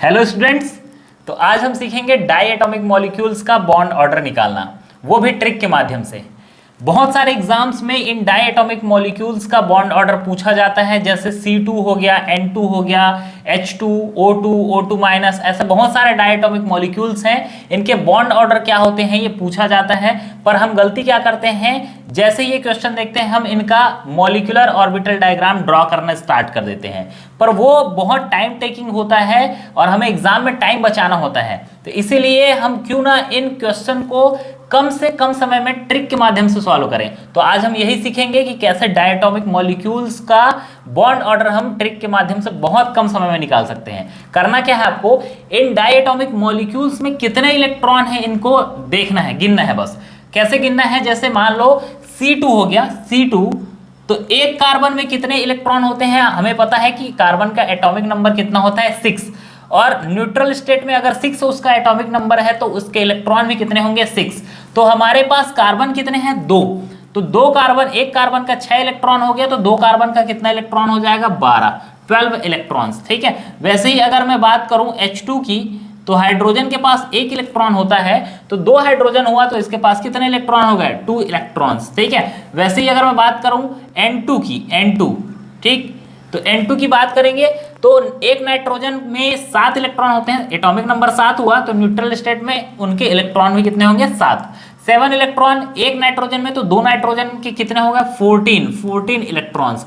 Hello students. तो आज हम सीखेंगे डाई एटॉमिक मॉलिक्यूल्स का बॉन्ड ऑर्डर निकालना, वो भी ट्रिक के माध्यम से। बहुत सारे एग्जाम्स में इन डाई एटॉमिक मॉलिक्यूल्स का बॉन्ड ऑर्डर पूछा जाता है, जैसे C2 हो गया, N2 हो गया, H2, O2, O2 माइनस, ऐसे बहुत सारे डाई एटॉमिक मॉलिक्यूल्स हैं। इनके बॉन्ड ऑर्डर क्या होते हैं ये पूछा जाता है, पर हम गलती क्या करते हैं, जैसे ये क्वेश्चन देखते हैं हम इनका मॉलिक्यूलर ऑर्बिटल डायग्राम ड्रॉ करना स्टार्ट कर देते हैं, पर वो बहुत टाइम टेकिंग होता है और हमें एग्जाम में टाइम बचाना होता है। तो इसीलिए हम क्यों ना इन क्वेश्चन को कम से कम समय में ट्रिक के माध्यम से सॉल्व करें। तो आज हम यही सीखेंगे कि कैसे डायटोमिक मॉलिक्यूल्स का बॉन्ड ऑर्डर हम ट्रिक के माध्यम से बहुत कम समय में निकाल सकते हैं। करना क्या है, आपको इन डायटोमिक मॉलिक्यूल्स में कितने इलेक्ट्रॉन हैं इनको देखना है, गिनना है। बस कैसे गिनना है, जैसे मान लो C2 हो गया, C2 तो एक कार्बन में कितने इलेक्ट्रॉन होते हैं, हमें पता है कि कार्बन का एटॉमिक नंबर कितना होता है 6, और न्यूट्रल स्टेट में अगर 6 उसका एटॉमिक नंबर है तो उसके इलेक्ट्रॉन भी कितने होंगे 6। तो हमारे पास कार्बन कितने हैं 2, तो 2 कार्बन, एक कार्बन का 6 इलेक्ट्रॉन हो गया, तो 2 कार्बन का कितना इलेक्ट्रॉन हो जाएगा 12 इलेक्ट्रॉन्स। ठीक है। वैसे ही अगर मैं बात करूं H2 की, तो हाइड्रोजन के पास 1 इलेक्ट्रॉन होता है, तो 2 हाइड्रोजन हुआ तो इसके पास कितने इलेक्ट्रॉन हो गए 2 इलेक्ट्रॉन्स। ठीक है। वैसे ही अगर मैं बात करूं N2 की, N2, ठीक, तो N2 की बात करेंगे तो एक नाइट्रोजन में 7 इलेक्ट्रॉन होते हैं, एटॉमिक नंबर 7 हुआ, तो न्यूट्रल स्टेट में उनके इलेक्ट्रॉन भी कितने होंगे 7 इलेक्ट्रॉन एक नाइट्रोजन में, तो 2 नाइट्रोजन के कितने हो गए 14 इलेक्ट्रॉन्स।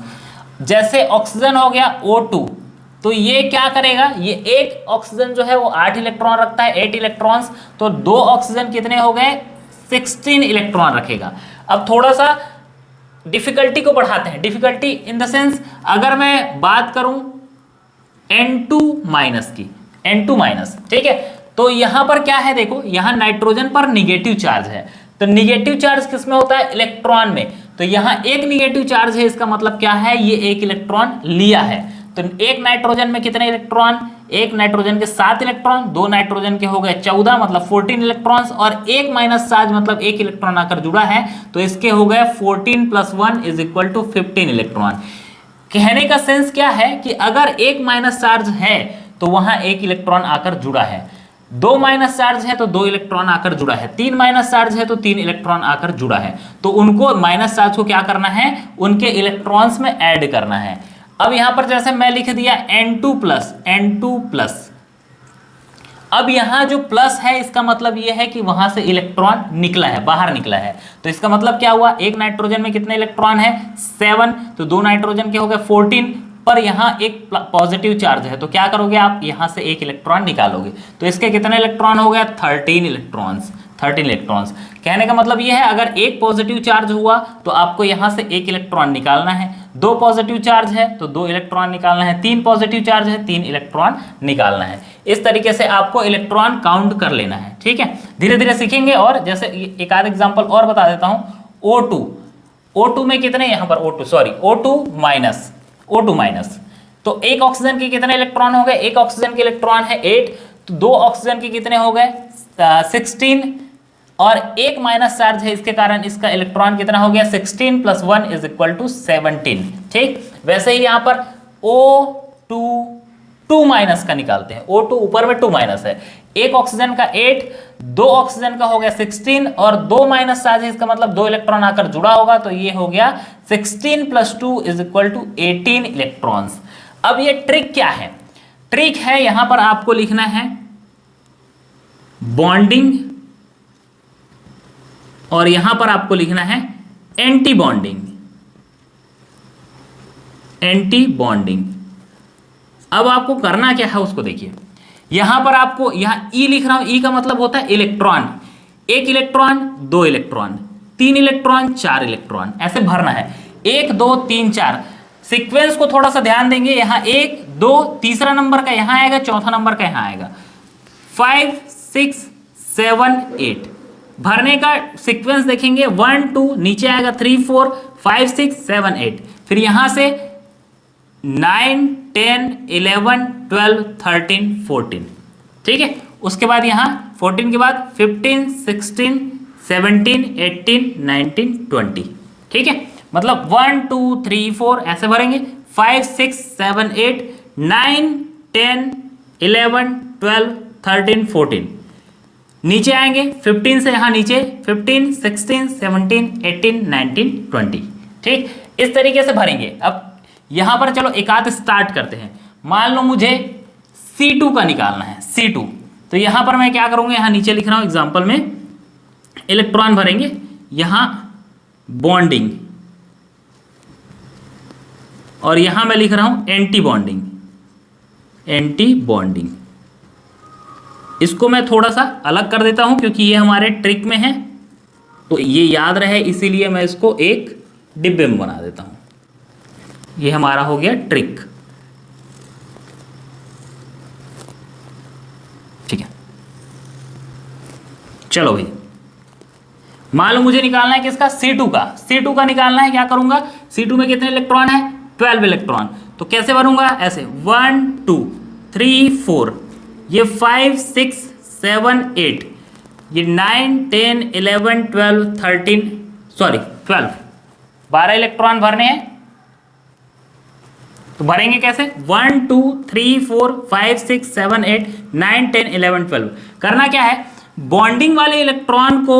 जैसे ऑक्सीजन हो गया O2, तो ये क्या करेगा, ये एक ऑक्सीजन जो है वो 8 इलेक्ट्रॉन रखता है, 8 इलेक्ट्रॉन्स, तो 2 ऑक्सीजन कितने हो गए 16 इलेक्ट्रॉन रखेगा। अब थोड़ा सा डिफिकल्टी को बढ़ाते हैं, डिफिकल्टी इन द सेंस अगर मैं बात करूं N2 माइनस की, N2 माइनस, ठीक है, तो यहां पर क्या है, देखो यहां नाइट्रोजन पर निगेटिव चार्ज है, तो निगेटिव चार्ज किसमें होता है इलेक्ट्रॉन में, तो यहां एक निगेटिव चार्ज है, इसका मतलब क्या है ये एक इलेक्ट्रॉन लिया है। तो एक नाइट्रोजन में कितने इलेक्ट्रॉन, एक नाइट्रोजन के 7 इलेक्ट्रॉन, 2 नाइट्रोजन के हो गए 14 मतलब 14 इलेक्ट्रॉन्स, और एक माइनस चार्ज मतलब एक इलेक्ट्रॉन आकर जुड़ा है, तो इसके हो गए 14 + 1 = 15 इलेक्ट्रॉन। कहने का सेंस क्या है कि अगर एक माइनस चार्ज है तो वहां एक इलेक्ट्रॉन आकर जुड़ा है, 2 माइनस चार्ज है तो 2 इलेक्ट्रॉन आकर जुड़ा है, 3 माइनस चार्ज है तो 3 इलेक्ट्रॉन आकर जुड़ा है, तो उनको माइनस चार्ज को क्या करना है, उनके इलेक्ट्रॉन्स में ऐड करना है। अब यहां पर जैसे मैं लिख दिया N2+, अब यहां जो प्लस है इसका मतलब यह है कि वहां से इलेक्ट्रॉन निकला है, बाहर निकला है, तो इसका मतलब क्या हुआ, एक नाइट्रोजन में कितने इलेक्ट्रॉन है 7, तो 2 नाइट्रोजन के हो गए 14, पर यहां एक पॉजिटिव चार्ज है, तो क्या करोगे आप यहां से एक इलेक्ट्रॉन निकालोगे, तो इसके कितने इलेक्ट्रॉन हो गए 13 इलेक्ट्रॉन्स। कहने का मतलब यह है अगर एक पॉजिटिव चार्ज हुआ तो आपको यहां से एक इलेक्ट्रॉन निकालना है, 2 पॉजिटिव चार्ज है तो 2 इलेक्ट्रॉन निकालना है, 3 पॉजिटिव चार्ज है 3 इलेक्ट्रॉन निकालना है। इस तरीके से आपको इलेक्ट्रॉन काउंट कर लेना है। ठीक है, धीरे धीरे सीखेंगे। और जैसे एक आध एग्जांपल और बता देता हूं, O2 में कितने, यहां पर O2 माइनस, तो एक ऑक्सीजन के कितने इलेक्ट्रॉन हो गए, एक ऑक्सीजन के इलेक्ट्रॉन है 8, तो 2 ऑक्सीजन के कितने हो गए 16, और एक माइनस चार्ज है, इसके कारण इसका इलेक्ट्रॉन कितना हो गया 16 + 1 = 17। ठीक, वैसे ही यहां पर O2 माइनस का निकालते हैं, O2 ऊपर में 2 माइनस है, एक ऑक्सीजन का 8, 2 ऑक्सीजन का हो गया 16, और 2 माइनस चार्ज है, इसका मतलब 2 इलेक्ट्रॉन आकर जुड़ा होगा, तो ये हो गया 16 + 2 = 18 इलेक्ट्रॉन्स। अब ये ट्रिक क्या है, ट्रिक है यहां पर आपको लिखना है बॉन्डिंग, और यहां पर आपको लिखना है एंटी बॉन्डिंग। अब आपको करना क्या है उसको देखिए, यहां पर आपको यहां E लिख रहा हूं, E का मतलब होता है electron, 1 electron 2 electron 3 electron 4 electron, ऐसे भरना है 1 2 3 4। सीक्वेंस को थोड़ा सा ध्यान देंगे, यहां 1 2 तीसरा नंबर का यहां आएगा, चौथा नंबर का यहां आएगा, 5 6 7 8 भरने का सीक्वेंस देखेंगे, 1 2 नीचे आएगा 3 4 5 6 7 8, फिर यहां से 9 10 11 12 13 14। ठीक है, उसके बाद यहां 14 के बाद 15 16 17 18 19 20। ठीक है, मतलब 1 2 3 4 ऐसे भरेंगे, 5 6 7 8 9 10 11, 12, 13, 14। नीचे आएंगे 15 से यहाँ नीचे 15, 16, 17, 18, 19, 20। ठीक, इस तरीके से भरेंगे। अब यहाँ पर चलो एक आध स्टार्ट करते हैं। मान लो मुझे C2 का निकालना है, C2। तो यहाँ पर मैं क्या करूँगा, यहाँ नीचे लिख रहा हूँ एग्जाम्पल में, इलेक्ट्रॉन भरेंगे, यहाँ बॉन्डिंग, और यहाँ मैं लिख रहा हूँ एंटी बॉन्डिंग, एंटी बॉन्डिंग। इसको मैं थोड़ा सा अलग कर देता हूँ क्योंकि ये हमारे ट्रिक में है, तो ये याद रहे इसीलिए मैं इसको एक डिब्बे में बना देता हूँ। ये हमारा हो गया ट्रिक। ठीक है, चलो भाई, मान लो मुझे निकालना है किसका, C2 का। C2 का निकालना है, क्या करूंगा, C2 में कितने इलेक्ट्रॉन है, 12 इलेक्ट्रॉन। तो कैसे भरूंगा, ऐसे 1 2 3 4, ये 5 6 7 8, ये 9 10 11 12 13, सॉरी 12, 12 इलेक्ट्रॉन भरने हैं। तो भरेंगे कैसे, 1 2 3 4 5 6 7 8 9 10 11 12। करना क्या है, बॉन्डिंग वाले इलेक्ट्रॉन को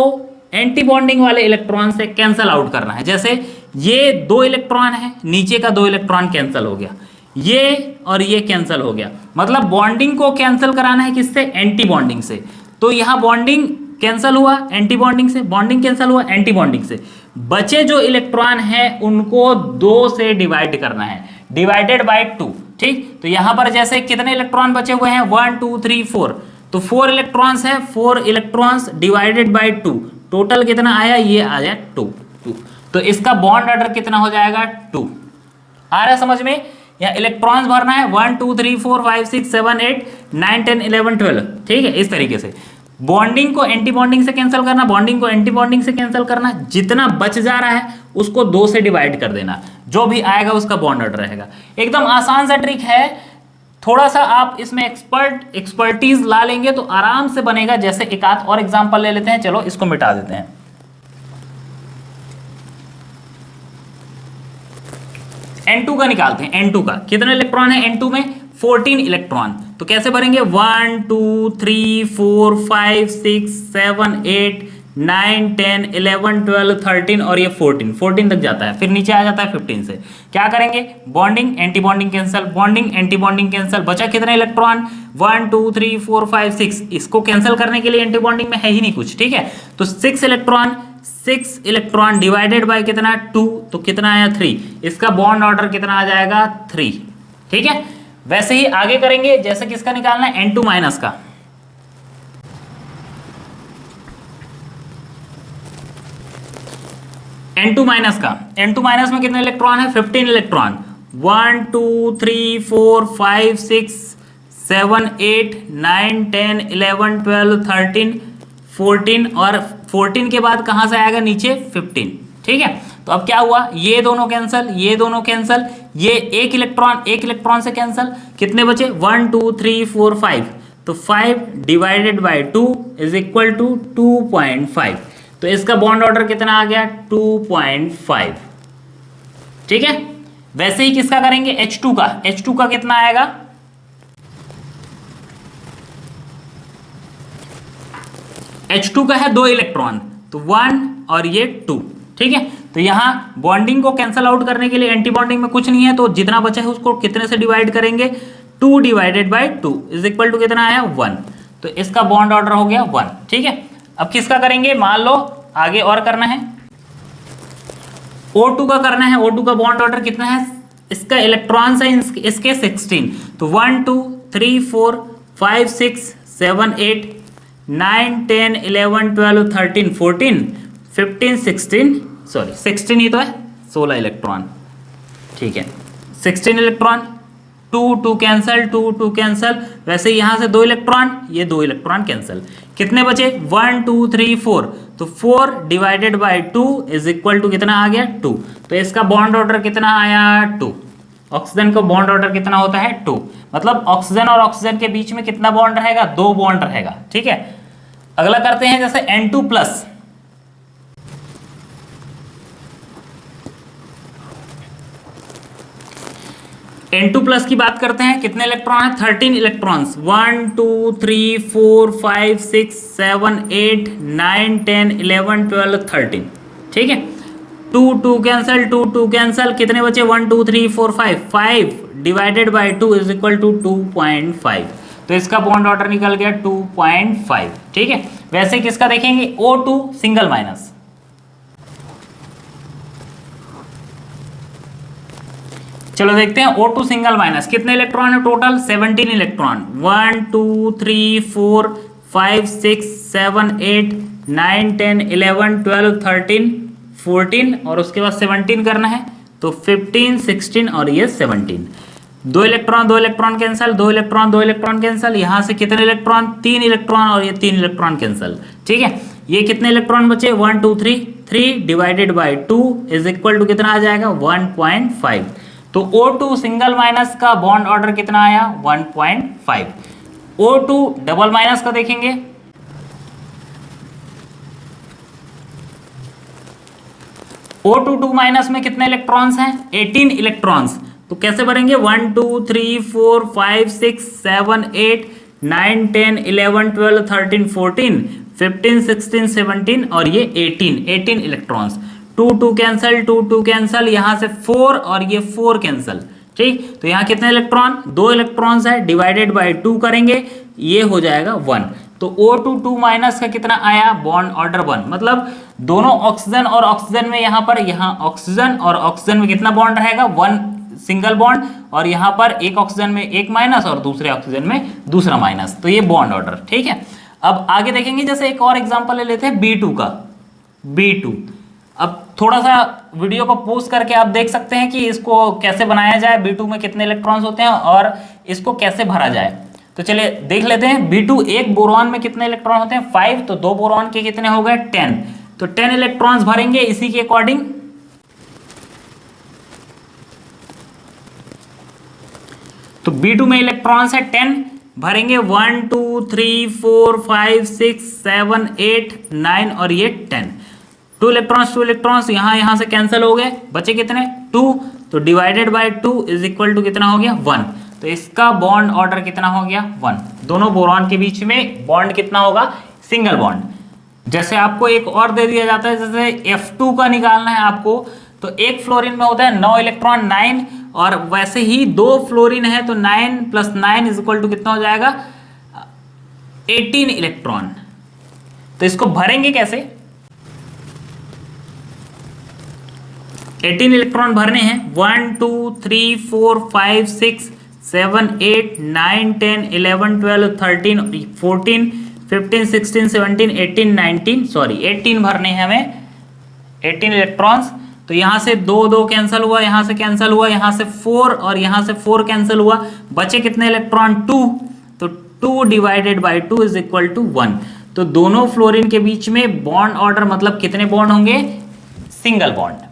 एंटी बॉन्डिंग वाले इलेक्ट्रॉन से कैंसल आउट करना है। जैसे ये 2 इलेक्ट्रॉन है, नीचे का 2 इलेक्ट्रॉन कैंसिल हो गया, ये और ये कैंसिल हो गया, मतलब बॉन्डिंग को कैंसिल कराना है किससे, एंटी बॉन्डिंग से। तो यहाँ बॉन्डिंग कैंसिल हुआ एंटी बॉन्डिंग से, बॉन्डिंग कैंसिल हुआ एंटी बॉन्डिंग से। बचे जो इलेक्ट्रॉन है उनको 2 से डिवाइड करना है, डिवाइडेड बाय 2। ठीक, तो यहाँ पर जैसे कितने इलेक्ट्रॉन बचे हुए हैं, 1 2 3 4, तो 4 इलेक्ट्रॉन्स है, 4 इलेक्ट्रॉन्स डिवाइडेड बाय 2, टोटल कितना आया, ये आ जाए 2। तो इसका बॉन्ड ऑर्डर कितना हो जाएगा, 2। आ रहा है समझ में, यहाँ इलेक्ट्रॉन्स भरना है 1 2 3 4 5 6 7 8 9 10 11 12। ठीक है, इस तरीके से बॉन्डिंग को एंटी बॉन्डिंग से कैंसिल करना, बॉन्डिंग को एंटी बॉन्डिंग से कैंसिल करना, जितना बच जा रहा है उसको 2 से डिवाइड कर देना, जो भी आएगा उसका बॉन्ड ऑर्डर रहेगा। एकदम आसान सा ट्रिक है, थोड़ा सा आप इसमें एक्सपर्टीज ला लेंगे तो आराम से बनेगा। जैसे एक आध और एग्जांपल ले लेते हैं, चलो इसको मिटा देते हैं। N2 का निकालते हैं। N2 का कितने इलेक्ट्रॉन है, N2 में 14 इलेक्ट्रॉन। तो कैसे भरेंगे, 1 2 3 4 5 6 7 8 9 10 11 12 13 और ये 14 तक जाता है, फिर नीचे आ जाता है 15 से। क्या करेंगे, bonding anti bonding cancel, bonding anti bonding cancel, बचा कितने इलेक्ट्रॉन, 1 2 3 4 5 6। इसको कैंसिल करने के लिए एंटी बॉन्डिंग में है ही नहीं कुछ। ठीक है, तो 6 इलेक्ट्रॉन डिवाइडेड बाय कितना, 2, तो कितना आया 3। इसका बॉन्ड ऑर्डर कितना आ जाएगा, 3। ठीक है, वैसे ही आगे करेंगे, जैसे किसका निकालना है, N2 माइनस का। N2 माइनस का, N2 माइनस में कितने इलेक्ट्रॉन है, 15 इलेक्ट्रॉन। 1 2 3 4 5 6 7 8 9 10 11 12 13 14, और 14 के बाद कहां से आएगा, नीचे 15। ठीक है, तो अब क्या हुआ, ये दोनों कैंसिल, ये दोनों कैंसिल, ये एक इलेक्ट्रॉन से कैंसिल, कितने बचे, 1 2 3 4 5। तो 5 divided by 2 is equal to 2.5। तो इसका बॉन्ड ऑर्डर कितना आ गया, 2.5। ठीक है, वैसे ही किसका करेंगे, H2 का। H2 का कितना आएगा, H2 का है 2 इलेक्ट्रॉन, तो 1 और ये 2। ठीक है, तो यहाँ बॉन्डिंग को कैंसिल आउट करने के लिए एंटी बॉन्डिंग में कुछ नहीं है, तो जितना बचा है उसको कितने से डिवाइड करेंगे, 2 divided by 2 is equal to कितना आया, 1। तो इसका बॉन्ड ऑर्डर हो गया 1। ठीक है, अब किसका करेंगे, मान लो आगे और करना है, O2 का करना है। O2 का बॉन्ड ऑर्डर कितना है, इसका इलेक्ट्रॉन है इसके 16, तो 1 2 3 4 5 6 7 8 9 10 11 12 13 14 15 16, सॉरी 16 ही तो है, 16 इलेक्ट्रॉन। ठीक है, 16 इलेक्ट्रॉन, 2 कैंसल, 2 कैंसल। वैसे यहाँ से 2 इलेक्ट्रॉन, ये 2 इलेक्ट्रॉन कैंसल, कितने बचे, 1 2 3 4। तो 4 divided by 2 is equal to कितना आ गया, 2। तो इसका बॉन्ड ऑर्डर कितना आया, 2। ऑक्सीजन का बॉन्ड ऑर्डर कितना होता है, 2। मतलब ऑक्सीजन और ऑक्सीजन के बीच में कितना बॉन्ड रहेगा, 2 बॉन्ड रहेगा। ठीक है, अगला करते हैं, जैसे N2 प्लस। N2+ की बात करते हैं, कितने इलेक्ट्रॉन है? 13 इलेक्ट्रॉन्स, 1 2 3 4 5 6 7 8 9 10 11 12 13, ठीक है। 2 2 कैंसल, 2 2 कैंसल, कितने बचे? 1 2 3 4 5, 5 divided by 2 is equal to 2.5, तो इसका बॉन्ड ऑर्डर निकल गया 2.5, ठीक है। वैसे किसका देखेंगे? O2 सिंगल माइनस, चलो देखते हैं O2 सिंगल माइनस, कितने इलेक्ट्रॉन है टोटल? 17 इलेक्ट्रॉन, 1 2 3 4 5 6 7 8 9 10 11 12 13 14 और उसके बाद 17 करना है, तो 15 16 और ये 17, 2 इलेक्ट्रॉन कैंसल, 2 इलेक्ट्रॉन कैंसल, यहाँ से कितने इलेक्ट्रॉन? 3 इलेक्ट्रॉन और ये 3 इलेक्ट्रॉन कैंसल, ठीक है। ये कितने इलेक्ट्रॉन बचे? 1 2 3, 3 divided by 2 is equal to कितना आ जाएगा? 1.5, तो O2 सिंगल माइनस का बॉन्ड ऑर्डर कितना आया? 1.5। O2 डबल माइनस का देखेंगे, O2 2 माइनस में कितने इलेक्ट्रॉन्स हैं? 18 इलेक्ट्रॉन्स, तो कैसे भरेंगे? 1 2 3 4 5 6 7 8 9 10 11 12 13 14 15 16 17 और ये 18 इलेक्ट्रॉन्स, 2 2 कैंसल, 2 2 कैंसल, यहाँ से 4 और ये 4 कैंसल, ठीक। तो यहाँ कितने इलेक्ट्रॉन? 2 इलेक्ट्रॉन्स है, डिवाइडेड बाय 2 करेंगे, ये हो जाएगा 1, तो O2 2 माइनस का कितना आया? बॉन्ड ऑर्डर 1, मतलब दोनों ऑक्सीजन और ऑक्सीजन में यहाँ पर, यहाँ ऑक्सीजन और ऑक्सीजन में कितना बॉन्ड रहेगा? 1 सिंगल बॉन्ड, और यहाँ पर एक ऑक्सीजन में एक माइनस और दूसरे ऑक्सीजन में दूसरा माइनस, तो ये बॉन्ड ऑर्डर, ठीक है। अब आगे देखेंगे, जैसे एक और एग्जांपल ले लेते हैं B2 का, B2। अब थोड़ा सा वीडियो को पॉज करके आप देख सकते हैं कि इसको कैसे बनाया जाए, B2 में कितने इलेक्ट्रॉन्स होते हैं और इसको कैसे भरा जाए। तो चलिए देख लेते हैं। B2 एक बोरॉन में कितने इलेक्ट्रॉन होते हैं? 5, तो 2 बोरॉन के कितने हो गए? 10, तो 10 इलेक्ट्रॉन्स भरेंगे इसी के अकॉर्डिंग। तो B2 में इलेक्ट्रॉन्स है 10, भरेंगे 1 2 3 4 5 6 7 8 9 और ये 10, 2 इलेक्ट्रॉन्स यहाँ से कैंसिल हो गए, बचे कितने? 2, तो divided by 2 is equal to कितना हो गया? 1, तो इसका बॉन्ड ऑर्डर कितना हो गया? 1। दोनों बोरॉन के बीच में बॉन्ड कितना होगा? Single bond. जैसे आपको एक और दे दिया जाता है, जैसे F2 का निकालना है आपको, तो एक फ्लोरीन में होता है 9 इलेक्ट्रॉन, 9, और वैसे ही 2 फ्लोरीन है तो 9 + 9 इज इक्वल टू कितना हो जाएगा? 18 इलेक्ट्रॉन। तो इसको भरेंगे कैसे? 18 इलेक्ट्रॉन भरने हैं, 1 2 3 4 5 6 7 8 9 10 11 12 13 14 15 16 17 18 19, सॉरी 18 भरने हैं हमें, 18 इलेक्ट्रॉन्स। तो यहाँ से 2 2 कैंसिल हुआ, यहाँ से कैंसिल हुआ, यहाँ से 4 और यहाँ से 4 कैंसिल हुआ, बचे कितने इलेक्ट्रॉन? 2, तो 2 divided by 2 is equal to 1। तो दोनों फ्लोरीन के बीच में बॉन्ड ऑर्डर मतलब कितने बॉन्ड होंगे? Single bond.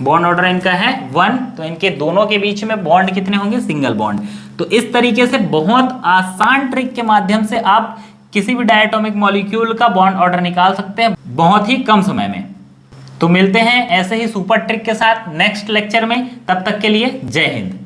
बॉन्ड ऑर्डर इनका है 1, तो इनके दोनों के बीच में बॉन्ड कितने होंगे? Single bond. तो इस तरीके से बहुत आसान ट्रिक के माध्यम से आप किसी भी डायटोमिक मॉलिक्यूल का बॉन्ड ऑर्डर निकाल सकते हैं बहुत ही कम समय में। तो मिलते हैं ऐसे ही सुपर ट्रिक के साथ नेक्स्ट लेक्चर में, तब तक के लिए जय हिंद।